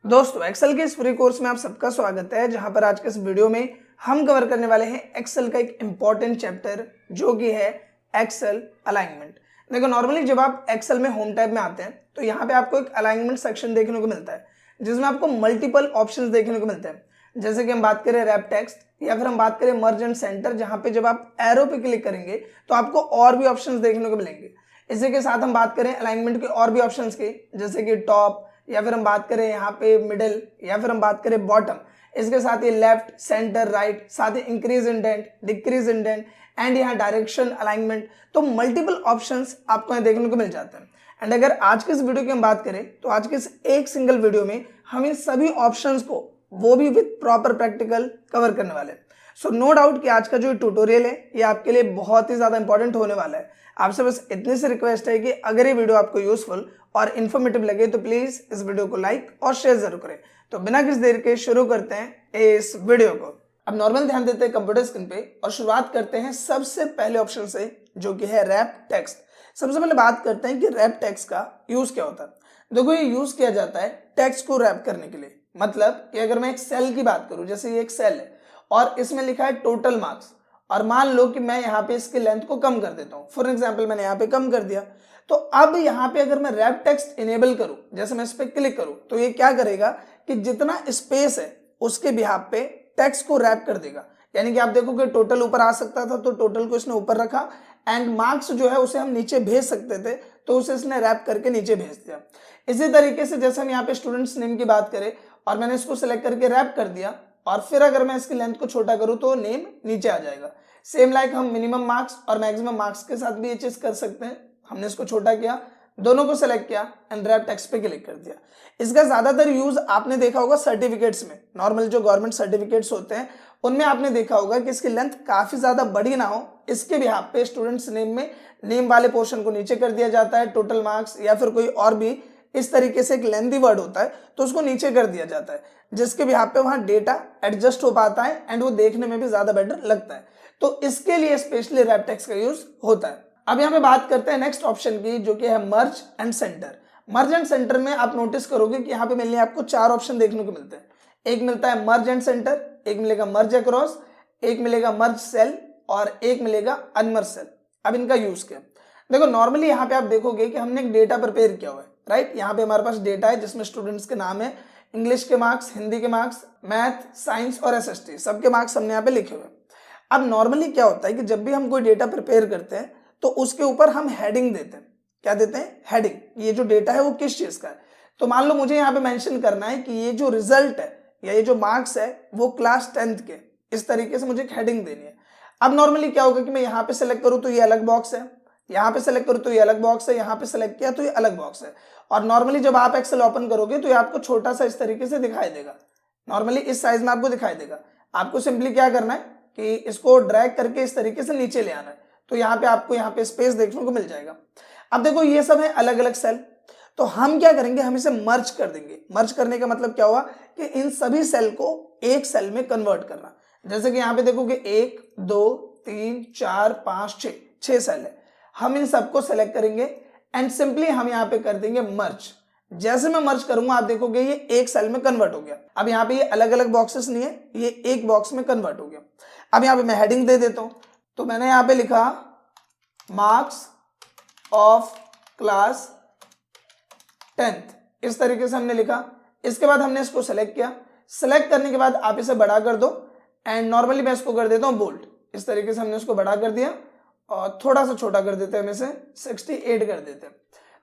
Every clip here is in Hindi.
दोस्तों एक्सेल के इस फ्री कोर्स में आप सबका स्वागत है, जहां पर आज के इस वीडियो में हम कवर करने वाले हैं एक्सेल का एक इंपॉर्टेंट चैप्टर जो कि है एक्सेल अलाइनमेंट। देखो नॉर्मली जब आप एक्सेल में होम टैब में आते हैं तो यहाँ पे आपको एक अलाइनमेंट सेक्शन देखने को मिलता है जिसमें आपको मल्टीपल ऑप्शंस देखने को मिलते हैं। जैसे कि हम बात करें रैप टेक्स्ट या फिर हम बात करें मर्ज एंड सेंटर, जहाँ पे जब आप एरो पे क्लिक करेंगे तो आपको और भी ऑप्शंस देखने को मिलेंगे। इसी के साथ हम बात करें अलाइनमेंट के और भी ऑप्शंस की, जैसे कि टॉप या फिर हम बात करें यहाँ पे मिडिल या फिर हम बात करें बॉटम। इसके साथ ही लेफ्ट, सेंटर, राइट, साथ ही increase indent, decrease indent and यहाँ डायरेक्शन अलाइनमेंट। तो मल्टीपल ऑप्शंस आपको यहाँ देखने को मिल जाते हैं। एंड अगर आज के इस वीडियो की हम बात करें तो आज के इस एक सिंगल वीडियो में हम इन सभी ऑप्शंस को वो भी विद प्रॉपर प्रैक्टिकल कवर करने वाले हैं। सो नो डाउट कि आज का जो ट्यूटोरियल है ये आपके लिए बहुत ही ज्यादा इंपॉर्टेंट होने वाला है। आपसे बस इतनी सी रिक्वेस्ट है कि अगर ये वीडियो आपको यूजफुल और इन्फॉर्मेटिव लगे तो प्लीज इस वीडियो को लाइक और शेयर जरूर करें। तो बिना किसी देर के शुरू करते हैं इस वीडियो को। अब नॉर्मल ध्यान देते हैं कंप्यूटर स्क्रीन पे और शुरुआत करते हैं सबसे पहले ऑप्शन से, जो कि है रैप टेक्स्ट। सबसे पहले बात करते हैं कि रैप टेक्स्ट का यूज क्या होता है। देखो ये यूज किया जाता है टेक्स्ट को रैप करने के लिए। मतलब कि अगर मैं एक सेल की बात करूं, जैसे ये एक सेल है और इसमें लिखा है टोटल मार्क्स, और मान लो कि मैं यहाँ पे इसकी लेंथ को कम कर देता हूँ। फॉर एग्जाम्पल मैंने यहाँ पे कम कर दिया, तो अब यहाँ पे अगर मैं रैप टेक्स्ट इनेबल करूं, जैसे मैं इस पे क्लिक करूं, तो ये क्या करेगा कि जितना स्पेस है उसके बिहाफ पे टेक्स्ट को रैप कर देगा। यानी कि आप देखो कि टोटल ऊपर आ सकता था तो टोटल को इसने ऊपर रखा, एंड मार्क्स जो है उसे हम नीचे भेज सकते थे तो उसे इसने रैप करके नीचे भेज दिया। इसी तरीके से जैसे हम यहाँ पे स्टूडेंट्स नेम की बात करें और मैंने इसको सिलेक्ट करके रैप कर दिया, और फिर अगर मैं इसकी लेंथ को छोटा करूं तो नेम नीचे आ जाएगा। सेम लाइक हम मिनिमम मार्क्स और मैक्सिमम मार्क्स के साथ भी ये चीज कर सकते हैं। हमने इसको छोटा किया, दोनों को सेलेक्ट किया एंड रैप टेक्स्ट पे क्लिक कर दिया। इसका ज्यादातर यूज आपने देखा होगा सर्टिफिकेट्स में। नॉर्मल जो गवर्नमेंट सर्टिफिकेट्स होते हैं उनमें आपने देखा होगा कि इसकी लेंथ काफी ज्यादा बड़ी ना हो, इसके बिहाफ पे स्टूडेंट्स नेम में नेम वाले पोर्शन को नीचे कर दिया जाता है, टोटल मार्क्स या फिर कोई और भी इस तरीके से एक लेंथी वर्ड होता है तो उसको नीचे कर दिया जाता है, जिसके बिहाफ पे वहां डेटा एडजस्ट हो पाता है एंड वो देखने में भी ज्यादा बेटर लगता है। तो इसके लिए स्पेशली रैप टेक्स्ट का यूज होता है। अब यहाँ पे बात करते हैं नेक्स्ट ऑप्शन की, जो कि है मर्ज and centre. Merge and centre में आप नोटिस करोगे कि यहाँ पे मिलने आपको चार ऑप्शन देखने को मिलते हैं। एक मिलता है मर्ज एंड सेंटर, एक मिलेगा मर्ज अक्रॉस, एक मिलेगा मर्ज सेल और एक मिलेगा अनमर्ज सेल। अब इनका यूज क्या? देखो नॉर्मली यहाँ पे आप देखोगे कि हमने एक डेटा प्रिपेयर किया हुआ है, राइट। यहाँ पे हमारे पास डेटा है जिसमें स्टूडेंट्स के नाम है, इंग्लिश के मार्क्स, हिंदी के मार्क्स, मैथ, साइंस और एसएसटी सबके मार्क्स हमने यहाँ पे लिखे हुए हैं। अब नॉर्मली क्या होता है कि जब भी हम कोई डेटा प्रिपेयर करते हैं तो उसके ऊपर हम हेडिंग देते हैं। क्या देते हैं? हेडिंग। ये जो डेटा है वो किस चीज का है। तो मान लो मुझे यहाँ पे मेंशन करना है कि ये जो रिजल्ट है या ये जो मार्क्स है वो क्लास 10th के, इस तरीके से मुझे एक हेडिंग देनी है। अब नॉर्मली क्या होगा कि मैं यहाँ पे सेलेक्ट करूँ तो ये अलग बॉक्स है, यहाँ पे सेलेक्ट करूँ तो ये अलग बॉक्स है, यहाँ पे सेलेक्ट किया तो ये अलग बॉक्स है। और नॉर्मली जब आप एक्सेल ओपन करोगे तो ये आपको छोटा सा इस तरीके से दिखाई देगा। नॉर्मली इस साइज में आपको दिखाई देगा। आपको सिंपली क्या करना है कि इसको ड्रैग करके इस तरीके से नीचे ले आना है, तो यहाँ पे आपको यहाँ पे स्पेस देखने को मिल जाएगा। अब देखो ये सब है अलग अलग सेल, तो हम क्या करेंगे, हम इसे मर्ज कर देंगे। मर्ज करने का मतलब क्या हुआ कि इन सभी सेल को एक सेल में कन्वर्ट करना। जैसे कि यहाँ पे देखोगे 1 2 3 4 5 6 सेल है। हम इन सबको सेलेक्ट करेंगे एंड सिंपली हम यहाँ पे कर देंगे मर्ज। जैसे मैं मर्ज करूंगा आप देखोगे ये एक सेल में कन्वर्ट हो गया। अब यहाँ पे ये अलग अलग बॉक्सेस नहीं है, ये एक बॉक्स में कन्वर्ट हो गया। अब यहाँ पे मैं हेडिंग दे देता हूं, तो मैंने यहाँ पे लिखा मार्क्स ऑफ क्लास 10th, इस तरीके से हमने लिखा। इसके बाद हमने इसको सेलेक्ट किया। सेलेक्ट करने के बाद आप इसे बड़ा कर दो एंड नॉर्मली मैं इसको कर देता हूँ बोल्ड। इस तरीके से हमने इसको बड़ा कर दिया और थोड़ा सा छोटा कर देते हैं, हम इसे 68 कर देते हैं।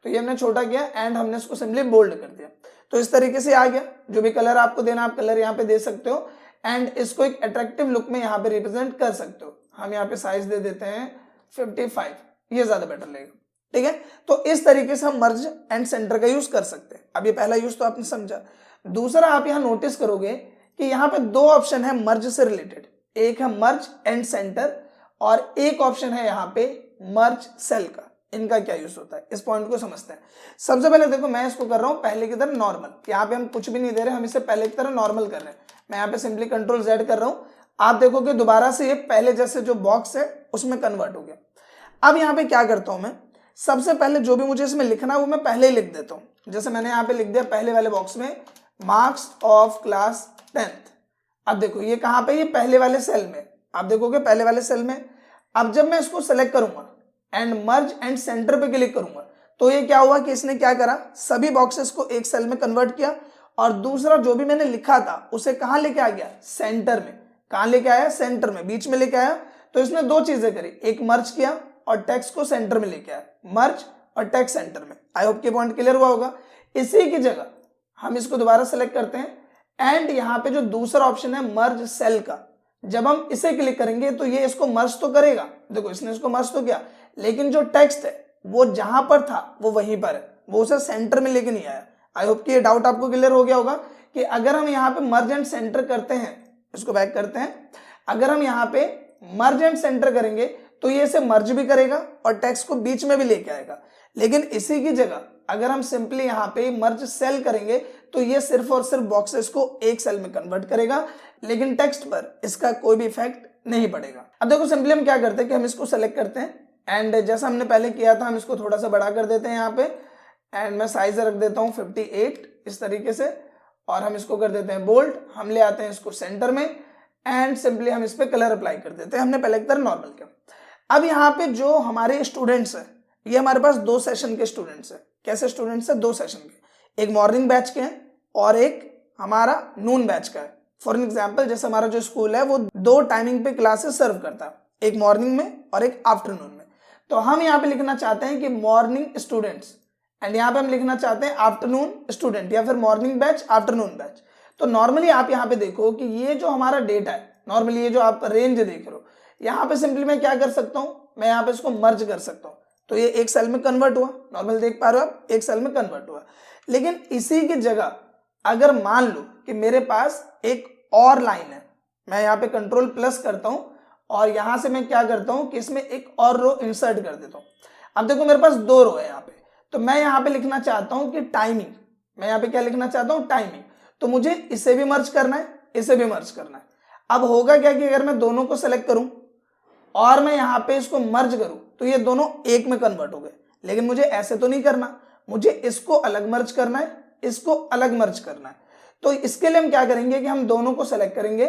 तो ये हमने छोटा किया एंड हमने इसको सिंपली बोल्ड कर दिया। तो इस तरीके से आ गया। जो भी कलर आपको देना आप कलर यहाँ पे दे सकते हो एंड इसको एक अट्रैक्टिव लुक में यहाँ पे रिप्रेजेंट कर सकते हो। हम यहाँ पे साइज दे देते हैं 55, ये ज्यादा बेटर लगेगा, ठीक है। तो इस तरीके से हम मर्ज एंड सेंटर का यूज कर सकते हैं। अब ये पहला यूज तो आपने समझा। दूसरा आप यहाँ नोटिस करोगे कि यहाँ पे दो ऑप्शन है मर्ज से रिलेटेड। एक है मर्ज एंड सेंटर और एक ऑप्शन है यहाँ पे मर्ज सेल का। इनका क्या यूज होता है, इस पॉइंट को समझते हैं। सबसे पहले देखो मैं इसको कर रहा हूं पहले की तरह नॉर्मल। यहाँ पे हम कुछ भी नहीं दे रहे, हम इसे पहले की तरह नॉर्मल कर रहे हैं। मैं यहाँ पे सिंपली कंट्रोल Z कर रहा हूं। आप देखोगे दोबारा से ये पहले जैसे जो बॉक्स है उसमें कन्वर्ट हो गया। अब यहाँ पे क्या करता हूं मैं, सबसे पहले जो भी मुझे इसमें लिखना है वो मैं पहले ही लिख देता हूँ। जैसे मैंने यहाँ पे लिख दिया पहले वाले बॉक्स में मार्क्स ऑफ क्लास 10th। अब देखो ये कहाँ पे, ये पहले वाले सेल में, आप देखोगे पहले वाले सेल में। अब जब मैं इसको सेलेक्ट करूंगा एंड मर्ज एंड सेंटर पे क्लिक करूंगा तो ये क्या हुआ कि इसने क्या करा, सभी बॉक्सेस को एक सेल में कन्वर्ट किया और दूसरा जो भी मैंने लिखा था उसे कहाँ लेके आ गया, सेंटर में। कहाँ लेके आया, सेंटर में, बीच में लेके आया। तो इसने दो चीजें करी, एक मर्ज किया और टेक्स्ट को सेंटर में लेके आया, मर्ज और टेक्स्ट सेंटर में। आई होप के पॉइंट क्लियर हुआ होगा। इसी की जगह हम इसको दोबारा सेलेक्ट करते हैं एंड यहाँ पे जो दूसरा ऑप्शन है मर्ज सेल का, जब हम इसे क्लिक करेंगे तो ये इसको मर्ज तो करेगा। देखो इसने इसको मर्ज तो किया, लेकिन जो टेक्स्ट है वो जहां पर था वो वहीं पर है, वो उसे सेंटर में लेके नहीं आया। आई होप कि ये डाउट आपको क्लियर हो गया होगा कि अगर हम यहाँ पे मर्ज एंड सेंटर करते हैं, इसको बैक करते हैं, अगर हम यहाँ पे मर्ज एंड सेंटर करेंगे तो ये इसे मर्ज भी करेगा और टेक्स्ट को बीच में भी लेके आएगा। लेकिन इसी की जगह अगर हम सिंपली यहाँ पे मर्ज सेल करेंगे तो ये सिर्फ और सिर्फ बॉक्सेस को एक सेल में कन्वर्ट करेगा, लेकिन टेक्स्ट पर इसका कोई भी इफेक्ट नहीं पड़ेगा। अब देखो सिंपली हम क्या करते हैं कि हम इसको सेलेक्ट करते हैं एंड जैसा हमने पहले किया था हम इसको थोड़ा सा बड़ा कर देते हैं यहाँ पे एंड मैं साइज रख देता हूँ 58 इस तरीके से और हम इसको कर देते हैं बोल्ड। हम ले आते हैं इसको सेंटर में एंड सिंपली हम इस पे कलर अप्लाई कर देते हैं। हमने पहले की तरह नॉर्मल किया। अब यहाँ पे जो हमारे स्टूडेंट्स हैं, ये हमारे पास 2 सेशन के स्टूडेंट्स हैं। कैसे स्टूडेंट्स हैं, 2 सेशन के, एक मॉर्निंग बैच के हैं और एक हमारा नून बैच का है। फॉर एग्जाम्पल जैसे हमारा जो स्कूल है वो 2 टाइमिंग पे क्लासेस सर्व करता है, एक मॉर्निंग में और एक आफ्टरनून में। तो हम यहाँ पे लिखना चाहते हैं कि मॉर्निंग स्टूडेंट्स एंड यहाँ पे हम लिखना चाहते हैं आफ्टरनून स्टूडेंट या फिर मॉर्निंग बैच आफ्टरनून बैच। तो नॉर्मली आप यहाँ पे देखो कि ये जो हमारा डेटा है, नॉर्मली ये जो आप रेंज देख रहे हो, यहाँ पे सिंपली मैं क्या कर सकता हूँ, मैं यहाँ पे इसको मर्ज कर सकता हूँ। तो ये एक सेल में कन्वर्ट हुआ, नॉर्मल देख पा रहे हो आप, एक सेल में कन्वर्ट हुआ। लेकिन इसी की जगह अगर मान लो कि मेरे पास एक और लाइन है, मैं यहाँ पे कंट्रोल प्लस करता हूँ और यहां से मैं क्या करता हूं कि इसमें एक और रो इंसर्ट कर देता हूं। अब देखो मेरे पास 2 रो है यहाँ पे, तो मैं यहाँ पे लिखना चाहता हूं कि टाइमिंग, मैं यहाँ पे क्या लिखना चाहता हूं, टाइमिंग। तो मुझे इसे भी मर्ज करना है, इसे भी मर्ज करना है। अब होगा क्या कि अगर मैं दोनों को सेलेक्ट करूं और मैं यहाँ पे इसको मर्ज करूं तो ये दोनों एक में कन्वर्ट हो गए। लेकिन मुझे ऐसे तो नहीं करना, मुझे इसको अलग मर्ज करना है, इसको अलग मर्ज करना है। तो इसके लिए हम क्या करेंगे कि हम दोनों को सेलेक्ट करेंगे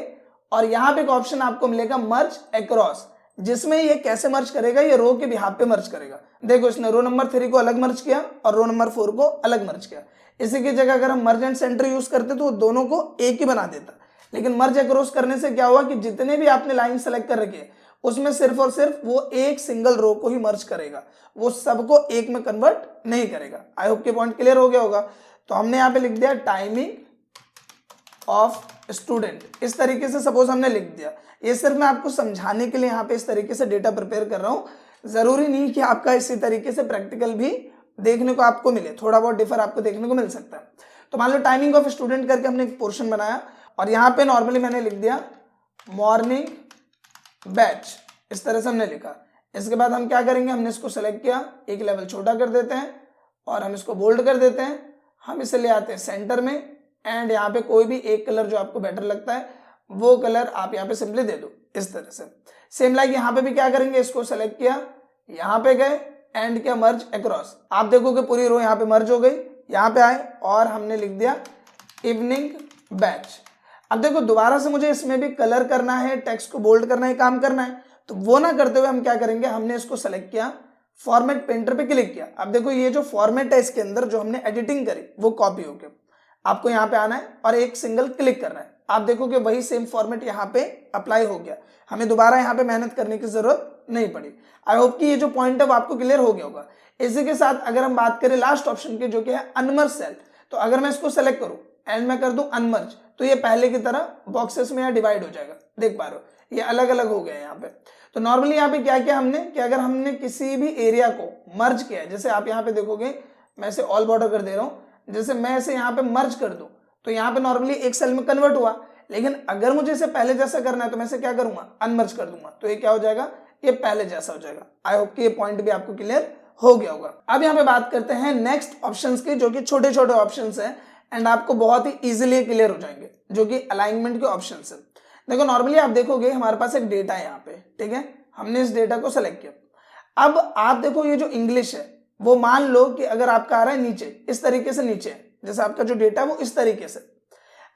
और यहाँ पे एक ऑप्शन आपको मिलेगा मर्ज अक्रॉस, जिसमें ये कैसे मर्ज करेगा, ये रो के बिहाफ पे मर्ज करेगा। देखो इसने रो नंबर 3 को अलग मर्ज किया और रो नंबर 4 को अलग मर्ज किया। इसी की जगह अगर हम मर्ज एंड सेंटर यूज करते तो दोनों को एक ही बना देता। लेकिन मर्ज अक्रॉस करने से क्या हुआ कि जितने भी आपने लाइन सेलेक्ट कर रखे उसमें सिर्फ और सिर्फ वो एक सिंगल रो को ही मर्ज करेगा, वो सबको एक में कन्वर्ट नहीं करेगा। आई होप के पॉइंट क्लियर हो गया होगा। तो हमने यहाँ पे लिख दिया टाइमिंग ऑफ स्टूडेंट, इस तरीके से सपोज हमने लिख दिया। ये सिर्फ मैं आपको समझाने के लिए यहाँ पे इस तरीके से डेटा प्रिपेयर कर रहा हूँ। जरूरी नहीं कि आपका इसी तरीके से प्रैक्टिकल भी देखने को आपको मिले, थोड़ा बहुत डिफर आपको देखने को मिल सकता है। तो मान लो टाइमिंग ऑफ स्टूडेंट करके हमने एक पोर्शन बनाया और यहाँ पे नॉर्मली मैंने लिख दिया मॉर्निंग बैच, इस तरह से हमने लिखा। इसके बाद हम क्या करेंगे, हमने इसको सेलेक्ट किया, एक लेवल छोटा कर देते हैं और हम इसको बोल्ड कर देते हैं। हम इसे ले आते हैं सेंटर में एंड यहाँ पे कोई भी एक कलर जो आपको बेटर लगता है वो कलर आप यहाँ पे सिंपली दे दो इस तरह से। सेम लाइक यहाँ पे भी क्या करेंगे, इसको सेलेक्ट किया, यहाँ पे गए एंड क्या मर्ज अक्रॉस। आप देखोगे पूरी रो यहाँ पे मर्ज हो गई। यहाँ पे आए और हमने लिख दिया इवनिंग बैच। अब देखो दोबारा से मुझे इसमें भी कलर करना है, टेक्स्ट को बोल्ड करना है, काम करना है। तो वो ना करते हुए हम क्या करेंगे, हमने इसको सेलेक्ट किया, फॉर्मेट पेंटर पे क्लिक किया। अब देखो ये जो फॉर्मेट है इसके अंदर जो हमने एडिटिंग करी वो कॉपी हो गया। आपको यहाँ पे आना है और एक सिंगल क्लिक करना है। आप देखो कि वही सेम फॉर्मेट यहाँ पे अप्लाई हो गया, हमें दोबारा यहाँ पे मेहनत करने की जरूरत नहीं पड़ी। आई होप कि ये जो पॉइंट है वो आपको क्लियर हो गया होगा। इसी के साथ अगर हम बात करें लास्ट ऑप्शन की जो कि है अनमर्ज सेल, तो अगर मैं इसको सेलेक्ट करूं एंड मैं कर दूं अनमर्ज तो ये पहले की तरह बॉक्सेस में यहाँ डिवाइड हो जाएगा। देख पा रहे हो ये अलग अलग हो गए यहाँ पे। तो नॉर्मली यहाँ पे क्या किया हमने कि अगर हमने किसी भी एरिया को मर्ज किया है, जैसे आप यहाँ पे देखोगे मैं इसे ऑल बॉर्डर कर दे रहा हूँ, जैसे मैं इसे यहाँ पे मर्ज कर दूं तो यहाँ पे नॉर्मली एक सेल में कन्वर्ट हुआ। लेकिन अगर मुझे इसे पहले जैसा करना है तो मैं इसे क्या करूंगा, अनमर्ज कर दूंगा, तो ये क्या हो जाएगा, ये पहले जैसा हो जाएगा। आई होप कि ये पॉइंट भी आपको क्लियर हो गया होगा। अब यहाँ पे बात करते हैं नेक्स्ट ऑप्शंस की, जो कि छोटे छोटे ऑप्शंस हैं एंड आपको बहुत ही इजीली क्लियर हो जाएंगे, जो कि अलाइनमेंट के ऑप्शंस हैं। देखो नॉर्मली आप देखोगे हमारे पास एक डेटा है यहाँ पे, ठीक है, हमने इस डेटा को सेलेक्ट किया। अब आप देखो ये जो इंग्लिश है वो मान लो कि अगर आपका आ रहा है नीचे, इस तरीके से नीचे है, जैसे आपका जो डेटा है वो इस तरीके से,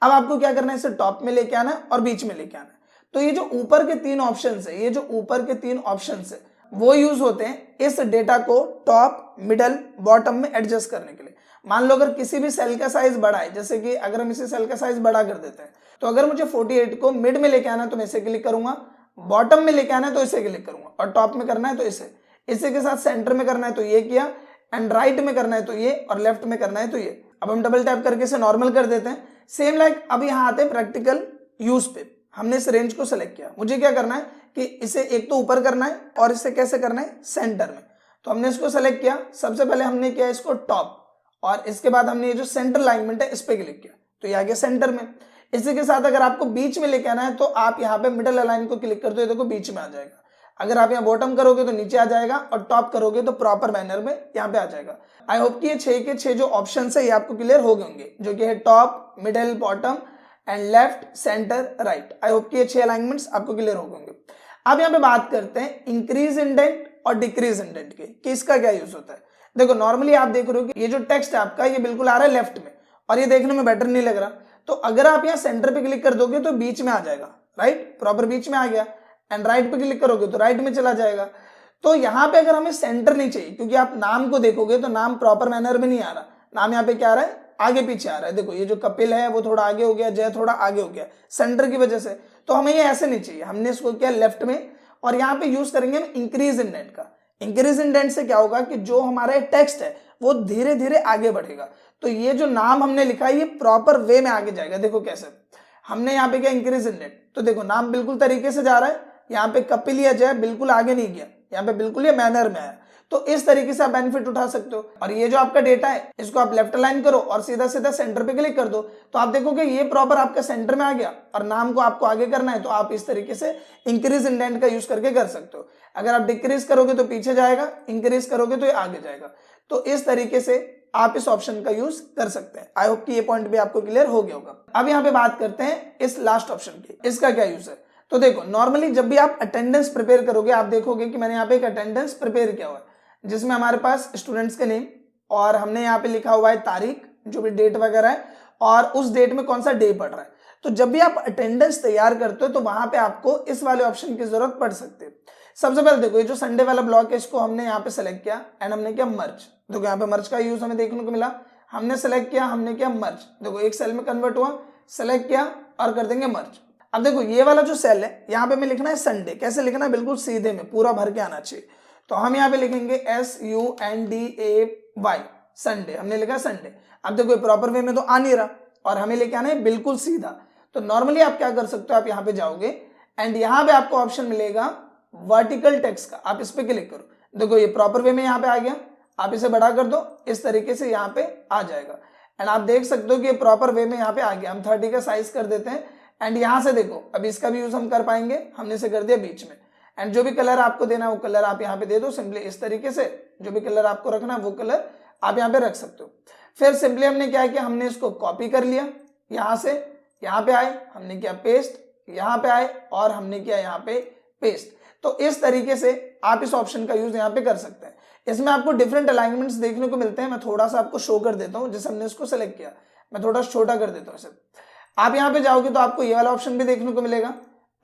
अब आपको क्या करना है, इसे टॉप में लेके आना है और बीच में लेके आना है। तो ये जो ऊपर के 3 ऑप्शंस है, ये जो ऊपर के 3 ऑप्शंस है वो यूज होते हैं इस डेटा को टॉप, मिडल, बॉटम में एडजस्ट करने के लिए। मान लो अगर किसी भी सेल का साइज बड़ा है, जैसे कि अगर हम इसी सेल का साइज बड़ा कर देते हैं, तो अगर मुझे 48 को मिड में लेके आना है तो मैं इसे क्लिक करूंगा, बॉटम में लेके आना है तो इसे क्लिक करूंगा, और टॉप में करना है तो इसे के साथ सेंटर में करना है तो ये किया, एंड राइट में करना है तो ये, और लेफ्ट में करना है तो ये। अब हम डबल टैप करके इसे नॉर्मल कर देते हैं। सेम लाइक अब यहाँ आते हैं प्रैक्टिकल यूज पे। हमने इस रेंज को सेलेक्ट किया, मुझे क्या करना है कि इसे एक तो ऊपर करना है और इसे कैसे करना है, सेंटर में। तो हमने इसको सेलेक्ट किया, सबसे पहले हमने किया इसको टॉप, और इसके बाद हमने ये जो सेंटर अलाइनमेंट है इस पे क्लिक किया तो ये आ गया सेंटर में। इसी के साथ अगर आपको बीच में लेके आना है तो आप यहाँ पे मिडल अलाइन को क्लिक करते हो, देखो बीच में आ जाएगा। अगर आप यहाँ बॉटम करोगे तो नीचे आ जाएगा, और टॉप करोगे तो प्रॉपर मैनर में यहाँ पे आ जाएगा। आई होप कि ये 6 के 6 जो ऑप्शन है ये आपको क्लियर हो गए होंगे, जो कि है top, middle, bottom and left, centre, right. I hope कि ये 6 अलाइनमेंट्स आपको क्लियर हो गए होंगे। अब यहाँ पे बात करते हैं इंक्रीज इंडेंट और डिक्रीज इंडेंट के, कि इसका क्या यूज होता है। देखो नॉर्मली आप देख रहे हो कि ये जो टेक्स्ट है आपका ये बिल्कुल आ रहा है लेफ्ट में, और ये देखने में बेटर नहीं लग रहा। तो अगर आप यहाँ सेंटर पे क्लिक कर दोगे तो बीच में आ जाएगा, राइट, प्रॉपर बीच में आ गया। एंड राइट पे क्लिक करोगे तो राइट में चला जाएगा। तो यहाँ पे अगर हमें सेंटर नहीं चाहिए, क्योंकि आप नाम को देखोगे तो नाम प्रॉपर मैनर में नहीं आ रहा, नाम यहाँ पे क्या आ रहा है, आगे पीछे आ रहा है। देखो ये जो कपिल है वो थोड़ा आगे हो गया, जय थोड़ा आगे हो गया सेंटर की वजह से। तो हमें ये ऐसे नहीं चाहिए, हमने इसको किया लेफ्ट में, और यहाँ पे यूज करेंगे हम इंक्रीज इंडेंट का। इंक्रीज इंडेंट से क्या होगा कि जो हमारा टेक्स्ट है वो धीरे धीरे आगे बढ़ेगा। तो ये जो नाम हमने लिखा है ये प्रॉपर वे में आगे जाएगा। देखो कैसे हमने यहाँ पे क्या इंक्रीज इंडेंट, तो देखो नाम बिल्कुल तरीके से जा रहा है, यहाँ पे कपिल या जय बिल्कुल आगे नहीं गया, यहाँ पे बिल्कुल ये मैनर में आया। तो इस तरीके से आप बेनिफिट उठा सकते हो। और ये जो आपका डेटा है इसको आप लेफ्ट अलाइन करो और सीधा सीधा सेंटर पे क्लिक कर दो, तो आप देखोगे ये प्रॉपर आपका सेंटर में आ गया। और नाम को आपको आगे करना है तो आप इस तरीके से इंक्रीज इंडेंट का यूज करके कर सकते हो। अगर आप डिक्रीज करोगे तो पीछे जाएगा, इंक्रीज करोगे तो ये आगे जाएगा। तो इस तरीके से आप इस ऑप्शन का यूज कर सकते हैं। आई होप कि ये पॉइंट भी आपको क्लियर हो गया होगा। अब यहाँ पे बात करते हैं इस लास्ट ऑप्शन की, इसका क्या यूज है। तो देखो नॉर्मली जब भी आप अटेंडेंस प्रिपेयर करोगे, आप देखोगे कि मैंने यहाँ पे एक अटेंडेंस प्रिपेयर किया हुआ है जिसमें हमारे पास स्टूडेंट्स के नेम, और हमने यहाँ पे लिखा हुआ है तारीख, जो भी डेट वगैरह है, और उस डेट में कौन सा डे पड़ रहा है। तो जब भी आप अटेंडेंस तैयार करते हो तो वहां पे आपको इस वाले ऑप्शन की जरूरत पड़ सकती है। सबसे पहले देखो ये जो संडे वाला ब्लॉक है इसको हमने यहाँ पे सेलेक्ट किया एंड हमने किया मर्ज। देखो यहाँ पे मर्ज का यूज हमें देखने को मिला, हमने सेलेक्ट किया, हमने किया मर्ज। देखो एक सेल में कन्वर्ट हुआ, सेलेक्ट किया और कर देंगे मर्ज। अब देखो ये वाला जो सेल है यहाँ पे हमें लिखना है संडे। कैसे लिखना है, बिल्कुल सीधे में पूरा भर के आना चाहिए। तो हम यहाँ पे लिखेंगे SUNDAY, संडे। हमने लिखा संडे। अब देखो प्रॉपर वे में तो आ नहीं रहा और हमें लेके आना है बिल्कुल सीधा। तो नॉर्मली आप क्या कर सकते हो, आप यहाँ पे जाओगे एंड यहाँ पे आपको ऑप्शन मिलेगा वर्टिकल टेक्स्ट का, आप इस पे क्लिक करो। देखो ये प्रॉपर वे में यहाँ पे आ गया, आप इसे बड़ा कर दो, इस तरीके से यहाँ पे आ जाएगा। एंड आप देख सकते हो कि ये प्रॉपर वे में यहाँ पे आ गया। हम 30 का साइज कर देते हैं एंड यहाँ से देखो अब इसका भी यूज हम कर पाएंगे। हमने इसे कर दिया बीच में एंड जो भी कलर आपको देना है वो कलर आप यहाँ पे दे दो सिंपली इस तरीके से। जो भी कलर आपको रखना है वो कलर आप यहाँ पे रख सकते हो। फिर सिंपली हमने क्या किया, हमने इसको कॉपी कर लिया, यहाँ से यहाँ पे आए, हमने किया पेस्ट, यहाँ पे आए और हमने किया यहाँ पे पेस्ट। तो इस तरीके से आप इस ऑप्शन का यूज यहाँ पे कर सकते हैं। इसमें आपको डिफरेंट अलाइनमेंट्स देखने को मिलते हैं। मैं थोड़ा सा आपको शो कर देता हूँ, जैसे हमने इसको सेलेक्ट किया, मैं थोड़ा छोटा कर देता हूँ इसे। आप यहाँ पे जाओगे तो आपको ये वाला ऑप्शन भी देखने को मिलेगा,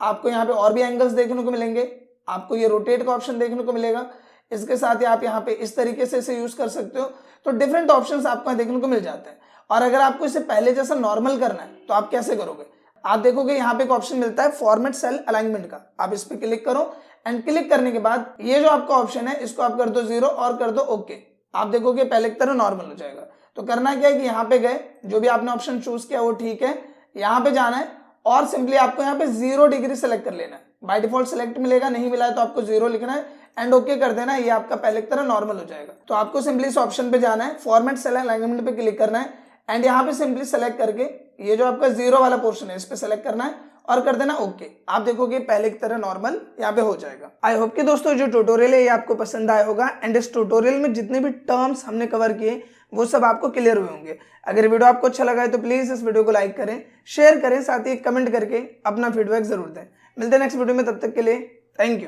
आपको यहाँ पे और भी एंगल्स देखने को मिलेंगे, आपको ये रोटेट का ऑप्शन देखने को मिलेगा। इसके साथ ही आप यहाँ पे इस तरीके से इसे यूज कर सकते हो। तो डिफरेंट ऑप्शंस आपको देखने को मिल जाते हैं। और अगर आपको इसे पहले जैसा नॉर्मल करना है तो आप कैसे करोगे, आप देखोगे यहाँ पे एक ऑप्शन मिलता है फॉर्मेट सेल अलाइनमेंट का, आप इस पे क्लिक करो एंड क्लिक करने के बाद ये जो आपका ऑप्शन है इसको आप कर दो 0 और कर दो ओके। आप देखोगे पहले की तरह नॉर्मल हो जाएगा। तो करना क्या है कि यहाँ पे गए, जो भी आपने ऑप्शन चूज किया वो ठीक है, यहाँ पे जाना है और सिंपली आपको यहाँ पे 0 डिग्री सेलेक्ट कर लेना है। बाय डिफॉल्ट सेलेक्ट मिलेगा, नहीं मिला है तो आपको 0 लिखना है एंड ओके कर देना है। ये आपका पहले की तरह नॉर्मल हो जाएगा। तो आपको सिंपली इस ऑप्शन पे जाना है, फॉर्मेट सेल अलाइनमेंट पे क्लिक करना है एंड यहाँ पे सिंपली सेलेक्ट करके ये जो आपका 0 वाला पोर्शन है इस पे सेलेक्ट करना है और कर देना ओके। आप देखोगे पहले की तरह नॉर्मल यहाँ पे हो जाएगा। आई होप कि दोस्तों जो ट्यूटोरियल है ये आपको पसंद आया होगा एंड इस ट्यूटोरियल में जितने भी टर्म्स हमने कवर किए वो सब आपको क्लियर हुए होंगे। अगर वीडियो आपको अच्छा लगा है तो प्लीज इस वीडियो को लाइक करें, शेयर करें, साथ ही कमेंट करके अपना फीडबैक जरूर दें। मिलते हैं नेक्स्ट वीडियो में, तब तक के लिए थैंक यू।